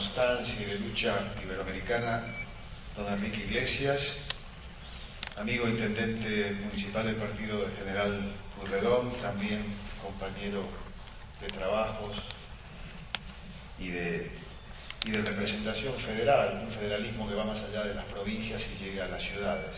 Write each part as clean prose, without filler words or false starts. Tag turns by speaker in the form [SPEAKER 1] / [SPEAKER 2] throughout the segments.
[SPEAKER 1] constancia y de lucha iberoamericana, don Enrique Iglesias, amigo intendente municipal del partido del General Pueyrredón, también compañero de trabajos y de representación federal, un federalismo que va más allá de las provincias y llega a las ciudades.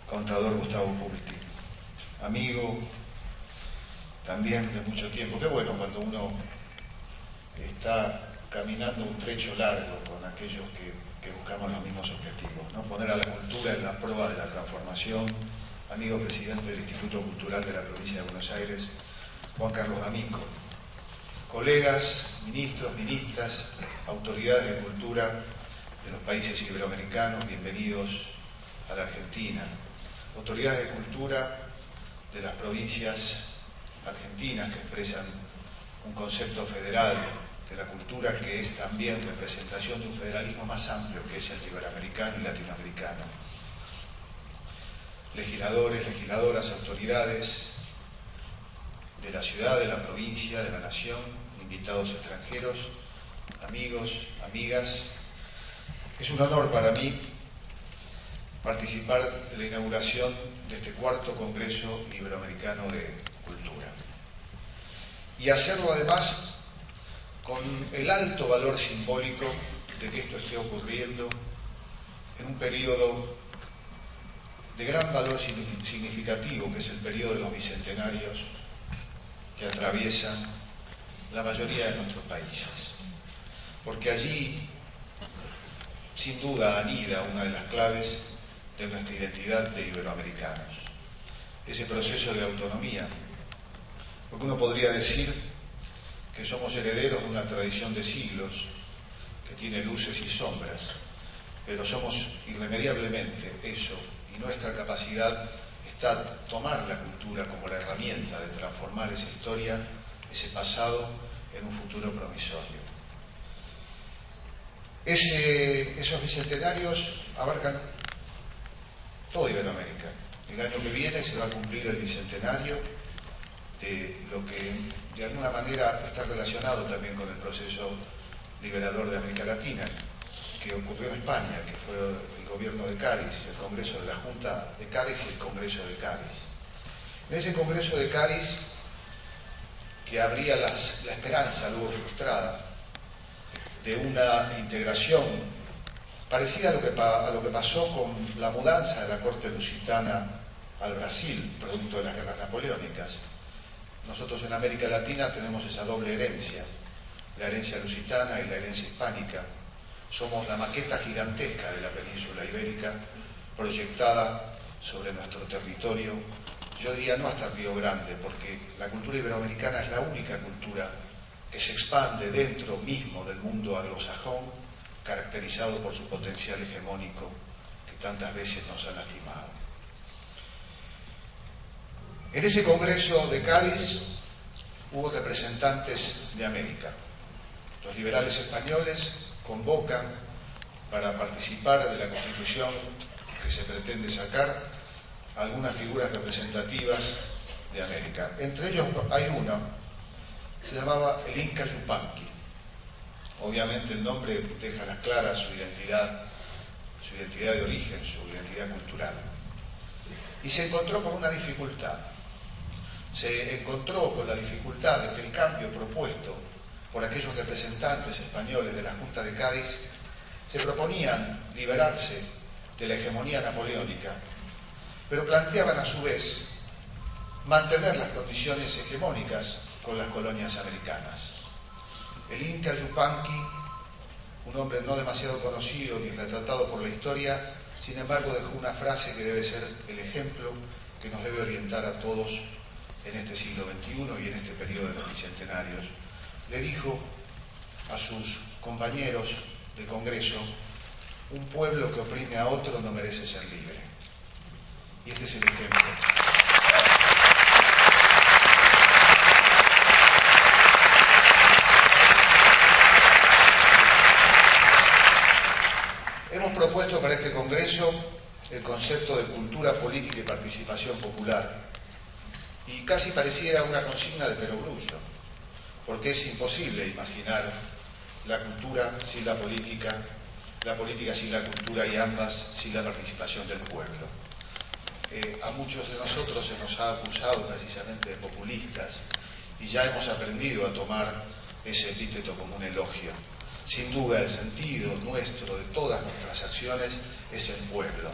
[SPEAKER 1] Contador Gustavo Pulti, amigo también de mucho tiempo. Qué bueno cuando uno está caminando un trecho largo con aquellos que buscamos los mismos objetivos, ¿no? Poner a la cultura en la prueba de la transformación. Amigo presidente del Instituto Cultural de la provincia de Buenos Aires, Juan Carlos D'Amico. Colegas, ministros, ministras, autoridades de cultura de los países iberoamericanos, bienvenidos a la Argentina. Autoridades de cultura de las provincias argentinas que expresan un concepto federal de la cultura que es también representación de un federalismo más amplio que es el iberoamericano y latinoamericano. Legisladores, legisladoras, autoridades de la ciudad, de la provincia, de la nación, invitados extranjeros, amigos, amigas. Es un honor para mí participar de la inauguración de este cuarto Congreso Iberoamericano de Cultura. Y hacerlo además con el alto valor simbólico de que esto esté ocurriendo en un periodo de gran valor significativo, que es el periodo de los bicentenarios que atraviesan la mayoría de nuestros países. Porque allí, sin duda, anida una de las claves de nuestra identidad de iberoamericanos, ese proceso de autonomía. Porque uno podría decir que somos herederos de una tradición de siglos que tiene luces y sombras, pero somos irremediablemente eso, y nuestra capacidad está tomar la cultura como la herramienta de transformar esa historia, ese pasado, en un futuro promisorio. Esos bicentenarios abarcan toda Iberoamérica. El año que viene se va a cumplir el bicentenario de lo que de alguna manera está relacionado también con el proceso liberador de América Latina, que ocurrió en España, que fue el gobierno de Cádiz, el Congreso de la Junta de Cádiz y el Congreso de Cádiz. En ese Congreso de Cádiz, que abría la esperanza, luego frustrada, de una integración parecida a lo que pasó con la mudanza de la corte lusitana al Brasil, producto de las guerras napoleónicas. Nosotros en América Latina tenemos esa doble herencia, la herencia lusitana y la herencia hispánica. Somos la maqueta gigantesca de la península ibérica proyectada sobre nuestro territorio, yo diría no hasta el Río Grande, porque la cultura iberoamericana es la única cultura que se expande dentro mismo del mundo anglosajón, caracterizado por su potencial hegemónico que tantas veces nos ha lastimado. En ese Congreso de Cádiz hubo representantes de América. Los liberales españoles convocan para participar de la Constitución que se pretende sacar algunas figuras representativas de América. Entre ellos hay uno, se llamaba el Inca Yupanqui. Obviamente el nombre deja a las claras su identidad de origen, su identidad cultural. Y se encontró con una dificultad. Se encontró con la dificultad de que el cambio propuesto por aquellos representantes españoles de la Junta de Cádiz se proponían liberarse de la hegemonía napoleónica, pero planteaban a su vez mantener las condiciones hegemónicas con las colonias americanas. El Inca Yupanqui, un hombre no demasiado conocido ni retratado por la historia, sin embargo dejó una frase que debe ser el ejemplo que nos debe orientar a todos en este siglo XXI y en este periodo de los bicentenarios. Le dijo a sus compañeros de Congreso: un pueblo que oprime a otro no merece ser libre. Y este es el ejemplo. Hemos propuesto para este Congreso el concepto de cultura política y participación popular. Y casi pareciera una consigna de perogrullo, porque es imposible imaginar la cultura sin la política sin la cultura y ambas sin la participación del pueblo. A muchos de nosotros se nos ha acusado precisamente de populistas y ya hemos aprendido a tomar ese epíteto como un elogio. Sin duda el sentido nuestro de todas nuestras acciones es el pueblo.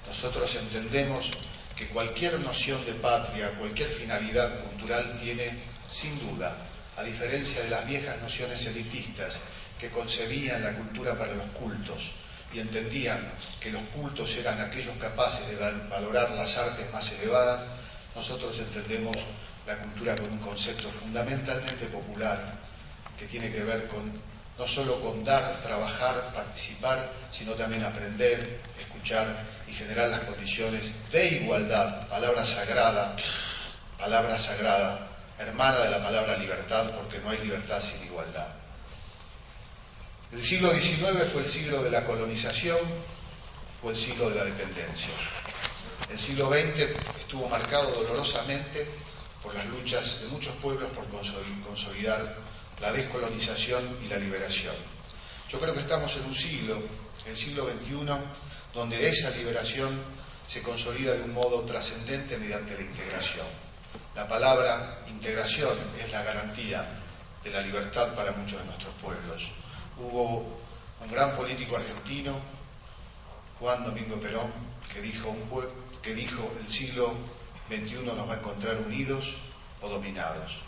[SPEAKER 1] Nosotros entendemos que cualquier noción de patria, cualquier finalidad cultural tiene, sin duda, a diferencia de las viejas nociones elitistas que concebían la cultura para los cultos y entendían que los cultos eran aquellos capaces de valorar las artes más elevadas, nosotros entendemos la cultura con un concepto fundamentalmente popular que tiene que ver no solo con dar, trabajar, participar, sino también aprender, escuchar y generar las condiciones de igualdad, palabra sagrada, hermana de la palabra libertad, porque no hay libertad sin igualdad. El siglo XIX fue el siglo de la colonización, fue el siglo de la dependencia. El siglo XX estuvo marcado dolorosamente por las luchas de muchos pueblos por consolidar la descolonización y la liberación. Yo creo que estamos en un siglo, el siglo XXI, donde esa liberación se consolida de un modo trascendente mediante la integración. La palabra integración es la garantía de la libertad para muchos de nuestros pueblos. Hubo un gran político argentino, Juan Domingo Perón, que dijo el siglo XXI nos va a encontrar unidos o dominados.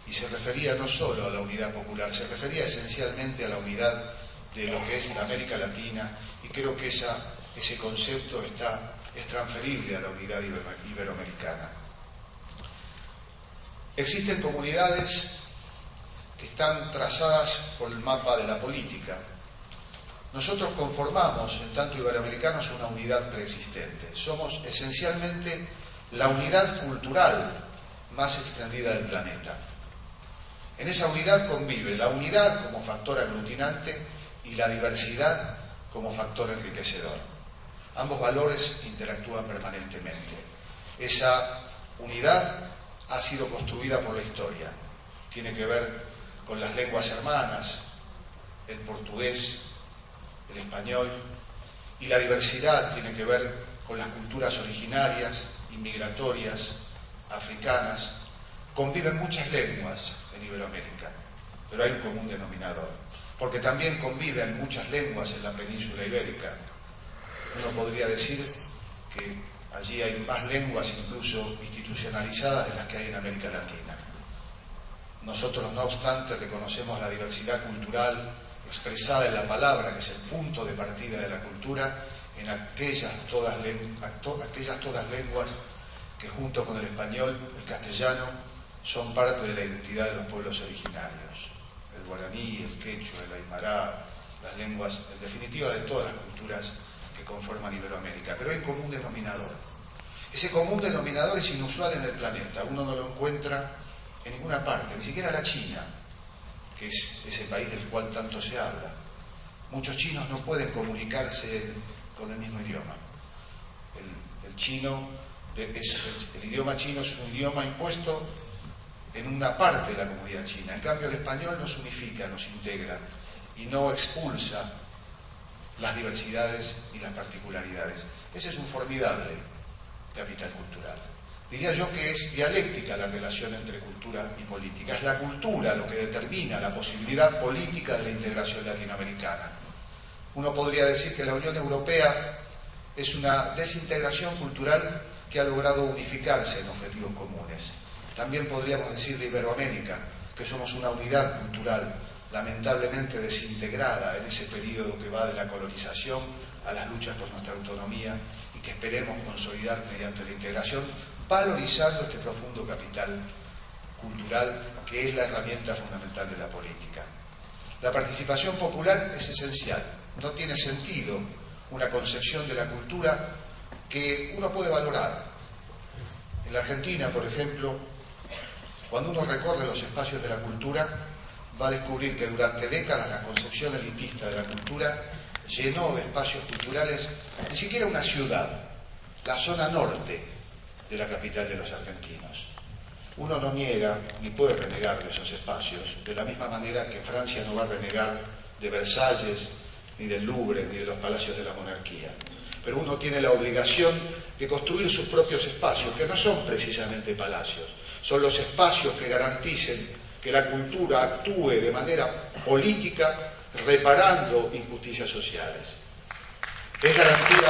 [SPEAKER 1] Y se refería no solo a la unidad popular, se refería esencialmente a la unidad de lo que es la América Latina, y creo que ese concepto es transferible a la unidad iberoamericana. Existen comunidades que están trazadas por el mapa de la política. Nosotros conformamos, en tanto iberoamericanos, una unidad preexistente. Somos esencialmente la unidad cultural más extendida del planeta. En esa unidad convive la unidad como factor aglutinante y la diversidad como factor enriquecedor. Ambos valores interactúan permanentemente. Esa unidad ha sido construida por la historia. Tiene que ver con las lenguas hermanas, el portugués, el español, y la diversidad tiene que ver con las culturas originarias, inmigratorias, africanas. Conviven muchas lenguas en Iberoamérica, pero hay un común denominador, porque también conviven muchas lenguas en la península ibérica. Uno podría decir que allí hay más lenguas incluso institucionalizadas de las que hay en América Latina. Nosotros, no obstante, reconocemos la diversidad cultural expresada en la palabra, que es el punto de partida de la cultura, en aquellas todas lenguas que junto con el español, el castellano, son parte de la identidad de los pueblos originarios. El guaraní, el quechua, el aymara, las lenguas, en definitiva, de todas las culturas que conforman Iberoamérica. Pero hay un común denominador. Ese común denominador es inusual en el planeta. Uno no lo encuentra en ninguna parte, ni siquiera la China, que es ese país del cual tanto se habla. Muchos chinos no pueden comunicarse con el mismo idioma. El idioma chino es un idioma impuesto en una parte de la comunidad china. En cambio, el español nos unifica, nos integra y no expulsa las diversidades y las particularidades. Ese es un formidable capital cultural. Diría yo que es dialéctica la relación entre cultura y política. Es la cultura lo que determina la posibilidad política de la integración latinoamericana. Uno podría decir que la Unión Europea es una desintegración cultural que ha logrado unificarse en objetivos comunes. También podríamos decir de Iberoamérica, que somos una unidad cultural lamentablemente desintegrada en ese periodo que va de la colonización a las luchas por nuestra autonomía y que esperemos consolidar mediante la integración, valorizando este profundo capital cultural que es la herramienta fundamental de la política. La participación popular es esencial. No tiene sentido una concepción de la cultura que uno puede valorar. En la Argentina, por ejemplo, cuando uno recorre los espacios de la cultura, va a descubrir que durante décadas la concepción elitista de la cultura llenó de espacios culturales ni siquiera una ciudad, la zona norte de la capital de los argentinos. Uno no niega ni puede renegar de esos espacios, de la misma manera que Francia no va a renegar de Versalles, ni del Louvre, ni de los palacios de la monarquía. Pero uno tiene la obligación de construir sus propios espacios, que no son precisamente palacios, son los espacios que garanticen que la cultura actúe de manera política, reparando injusticias sociales. Es garantía.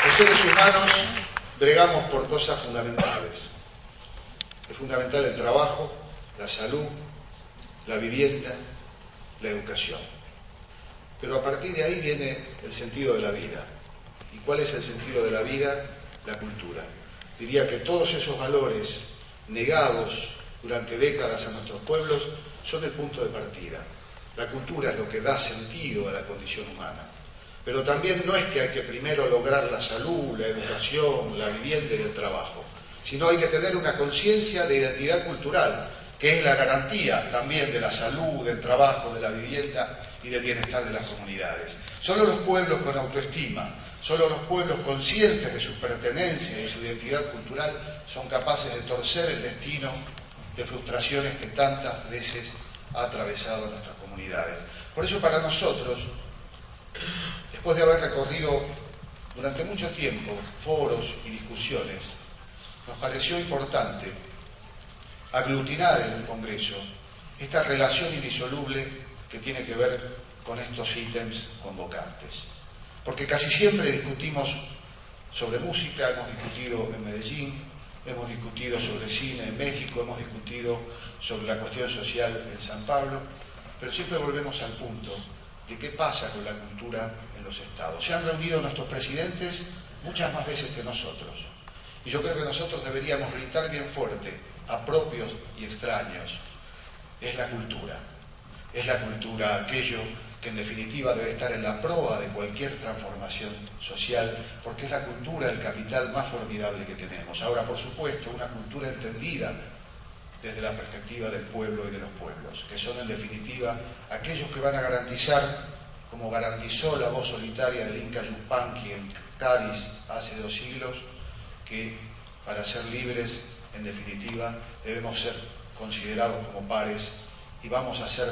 [SPEAKER 1] Los seres humanos bregamos por cosas fundamentales. Es fundamental el trabajo, la salud, la vivienda, la educación. Pero a partir de ahí viene el sentido de la vida. ¿Y cuál es el sentido de la vida? La cultura. Diría que todos esos valores negados durante décadas a nuestros pueblos son el punto de partida. La cultura es lo que da sentido a la condición humana. Pero también no es que hay que primero lograr la salud, la educación, la vivienda y el trabajo, sino hay que tener una conciencia de identidad cultural, que es la garantía también de la salud, del trabajo, de la vivienda y del bienestar de las comunidades. Solo los pueblos con autoestima, solo los pueblos conscientes de su pertenencia y su identidad cultural son capaces de torcer el destino de frustraciones que tantas veces ha atravesado nuestras comunidades. Por eso para nosotros, después de haber recorrido durante mucho tiempo foros y discusiones, nos pareció importante aglutinar en el Congreso esta relación indisoluble que tiene que ver con estos ítems convocantes. Porque casi siempre discutimos sobre música, hemos discutido en Medellín, hemos discutido sobre cine en México, hemos discutido sobre la cuestión social en San Pablo, pero siempre volvemos al punto de qué pasa con la cultura en los estados. Se han reunido nuestros presidentes muchas más veces que nosotros. Y yo creo que nosotros deberíamos gritar bien fuerte, a propios y extraños, es la cultura. Es la cultura aquello que en definitiva debe estar en la proa de cualquier transformación social, porque es la cultura el capital más formidable que tenemos. Ahora, por supuesto, una cultura entendida desde la perspectiva del pueblo y de los pueblos, que son en definitiva aquellos que van a garantizar, como garantizó la voz solitaria del Inca Yupanqui en Cádiz hace 2 siglos, que para ser libres, en definitiva, debemos ser considerados como pares y vamos a ser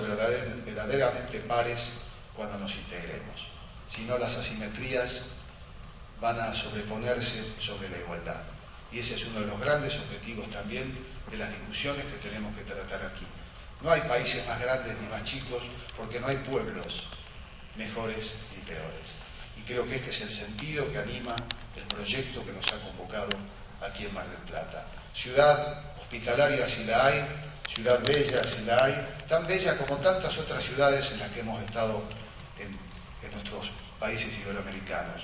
[SPEAKER 1] verdaderamente pares cuando nos integremos. Si no, las asimetrías van a sobreponerse sobre la igualdad. Y ese es uno de los grandes objetivos también de las discusiones que tenemos que tratar aquí. No hay países más grandes ni más chicos, porque no hay pueblos mejores ni peores. Y creo que este es el sentido que anima el proyecto que nos ha convocado aquí en Mar del Plata. Ciudad hospitalaria si la hay, ciudad bella si la hay, tan bella como tantas otras ciudades en las que hemos estado en nuestros países iberoamericanos.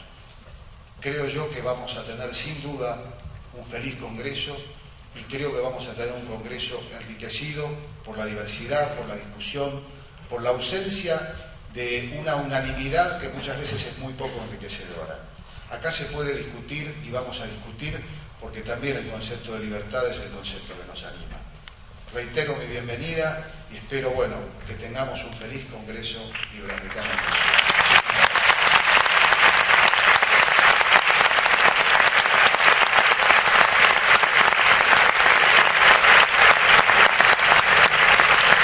[SPEAKER 1] Creo yo que vamos a tener sin duda un feliz congreso y creo que vamos a tener un congreso enriquecido por la diversidad, por la discusión, por la ausencia de una unanimidad que muchas veces es muy poco enriquecedora. Acá se puede discutir y vamos a discutir porque también el concepto de libertad es el concepto que nos anima. Reitero mi bienvenida y espero, bueno, que tengamos un feliz congreso iberoamericano.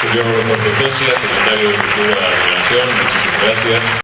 [SPEAKER 2] Señor Jorge Tosia, secretario de Cultura de la Nación, muchísimas gracias.